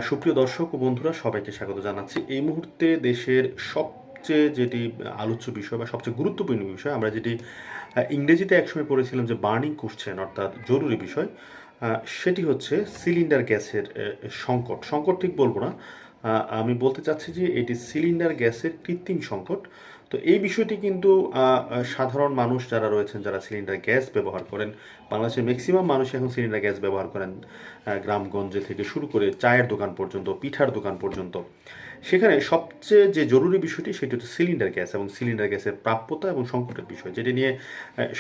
সুপ্রিয় দর্শক ও বন্ধুরা সবাইকে স্বাগত জানাচ্ছি। এই মুহূর্তে দেশের সবচেয়ে যেটি আলোচ্য বিষয় বা সবচেয়ে গুরুত্বপূর্ণ বিষয় আমরা যেটি ইংরেজিতে একসময় পড়েছিলাম যে বার্নিং কোশ্চেন অর্থাৎ জরুরি বিষয়, সেটি হচ্ছে সিলিন্ডার গ্যাসের সংকট। সংকট ঠিক বলবো না, আমি বলতে চাচ্ছি যে এটি সিলিন্ডার গ্যাসের কৃত্রিম সংকট। তো এই বিষয়টি কিন্তু সাধারণ মানুষ যারা রয়েছেন, যারা সিলিন্ডার গ্যাস ব্যবহার করেন, বাংলাদেশের ম্যাক্সিমাম মানুষ এখন সিলিন্ডার গ্যাস ব্যবহার করেন, গ্রামগঞ্জে থেকে শুরু করে চায়ের দোকান পর্যন্ত, পিঠার দোকান পর্যন্ত। সেখানে সবচেয়ে যে জরুরি বিষয়টি সেটি হচ্ছে সিলিন্ডার গ্যাস এবং সিলিন্ডার গ্যাসের প্রাপ্যতা এবং সংকটের বিষয়, যেটি নিয়ে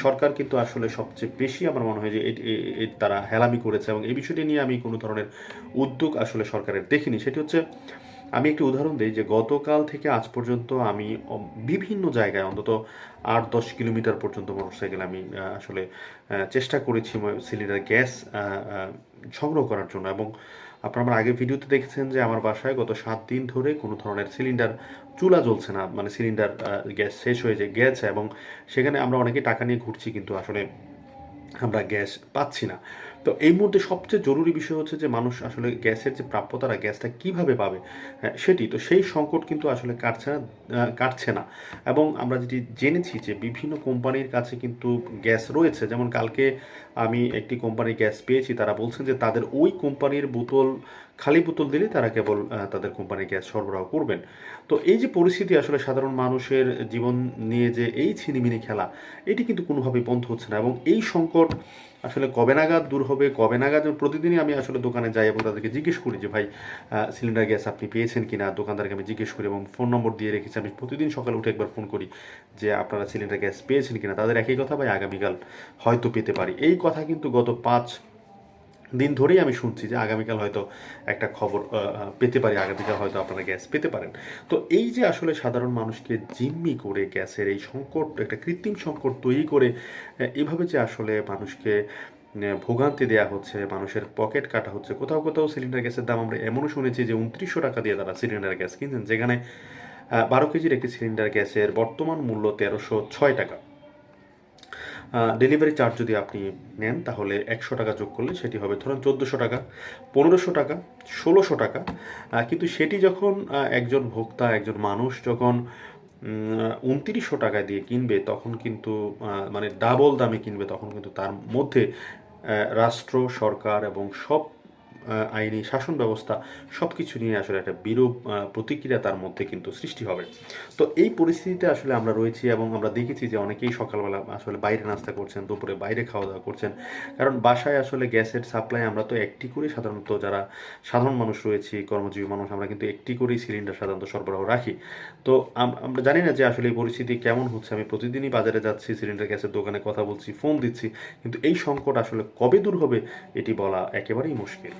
সরকার কিন্তু আসলে সবচেয়ে বেশি আমার মনে হয় যে তারা হেলামি করেছে, এবং এই বিষয়টি নিয়ে আমি কোনো ধরনের উদ্যোগ আসলে সরকারের দেখিনি। সেটি হচ্ছে, আমি একটি উদাহরণ দিই যে গতকাল থেকে আজ পর্যন্ত আমি বিভিন্ন জায়গায় অন্তত 8-10 কিলোমিটার পর্যন্ত মোটরসাইকেল আমি আসলে চেষ্টা করেছি সিলিন্ডার গ্যাস সংগ্রহ করার জন্য। এবং আপনারা আমার আগের ভিডিওতে দেখেছেন যে আমার বাসায় গত 7 দিন ধরে কোনো ধরনের সিলিন্ডার চুলা জ্বলছে না, মানে সিলিন্ডার গ্যাস শেষ হয়ে গেছে, এবং সেখানে আমরা অনেকে টাকা নিয়ে ঘুরছি কিন্তু আসলে আমরা গ্যাস পাচ্ছি না। তো এই মুহূর্তে সবচেয়ে জরুরি বিষয় হচ্ছে যে মানুষ আসলে গ্যাসের যে প্রাপ্যতাটা, গ্যাসটা কিভাবে পাবে, সেটি তো সেই সংকট কিন্তু আসলে কাটছে না। এবং আমরা যেটি জেনেছি যে বিভিন্ন কোম্পানির কাছে কিন্তু গ্যাস রয়েছে, যেমন কালকে আমি একটি কোম্পানির গ্যাস পেয়েছি, তারা বলছেন যে তাদের ওই কোম্পানির বোতল, খালি বোতল দিলে তারা কেবল তাদের কোম্পানির গ্যাস সরবরাহ করবেন। তো এই যে পরিস্থিতি, আসলে সাধারণ মানুষের জীবন নিয়ে যে এই ছিনিমিনি খেলা, এটি কিন্তু কোনোভাবেই বন্ধ হচ্ছে না। এবং এই সংকট আসলে কবে নাগাদ দূর হবে, কবে নাগাদ, প্রতিদিনই আমি আসলে দোকানে যাই এবং তাদেরকে জিজ্ঞেস করি যে ভাই, সিলিন্ডার গ্যাস আপনি পেয়েছেন কিনা। দোকানদারকে আমি জিজ্ঞেস করি এবং ফোন নম্বর দিয়ে রেখেছি, আমি প্রতিদিন সকালে উঠে একবার ফোন করি যে আপনারা সিলিন্ডার গ্যাস পেয়েছেন কিনা। তাদের একই কথা, ভাই আগামীকাল হয়তো পেতে পারি। এই কথা কিন্তু গত 5 দিন ধরেই আমি শুনছি যে আগামীকাল হয়তো একটা খবর পেতে পারি, আগামীকাল হয়তো আপনারা গ্যাস পেতে পারেন। তো এই যে আসলে সাধারণ মানুষকে জিম্মি করে গ্যাসের এই সংকট, একটা কৃত্রিম সংকট তৈরি করে এভাবে যে আসলে মানুষকে ভোগান্তি দেওয়া হচ্ছে, মানুষের পকেট কাটা হচ্ছে। কোথাও কোথাও সিলিন্ডার গ্যাসের দাম আমরা এমনও শুনেছি যে 2900 টাকা দিয়ে তারা সিলিন্ডার গ্যাস কিনছেন, যেখানে 12 কেজির একটি সিলিন্ডার গ্যাসের বর্তমান মূল্য 1306 টাকা। ডেলিভারি চার্জ যদি আপনি নেন তাহলে 100 টাকা যোগ করলে সেটি হবে ধরুন 1400 টাকা, 1500 টাকা, 1600 টাকা। কিন্তু সেটি যখন একজন ভোক্তা, একজন মানুষ যখন 2900 টাকা দিয়ে কিনবে, তখন কিন্তু মানে ডাবল দামে কিনবে, তখন কিন্তু তার মধ্যে রাষ্ট্র, সরকার এবং সব আইনি শাসন ব্যবস্থা সব কিছু নিয়ে আসলে একটা বিরূপ প্রতিক্রিয়া তার মধ্যে কিন্তু সৃষ্টি হবে। তো এই পরিস্থিতিতে আসলে আমরা রয়েছি, এবং আমরা দেখেছি যে অনেকেই সকালবেলা আসলে বাইরে নাস্তা করছেন, দুপুরে বাইরে খাওয়া দাওয়া করছেন, কারণ বাসায় আসলে গ্যাসের সাপ্লাই আমরা তো একটি করে, সাধারণত যারা সাধারণ মানুষ রয়েছি, কর্মজীবী মানুষ, আমরা কিন্তু একটি করেই সিলিন্ডার সাধারণত সরবরাহ রাখি। তো আমরা জানি না যে আসলে এই পরিস্থিতি কেমন হচ্ছে। আমি প্রতিদিনই বাজারে যাচ্ছি, সিলিন্ডার গ্যাসের দোকানে কথা বলছি, ফোন দিচ্ছি, কিন্তু এই সংকট আসলে কবে দূর হবে এটি বলা একেবারেই মুশকিল।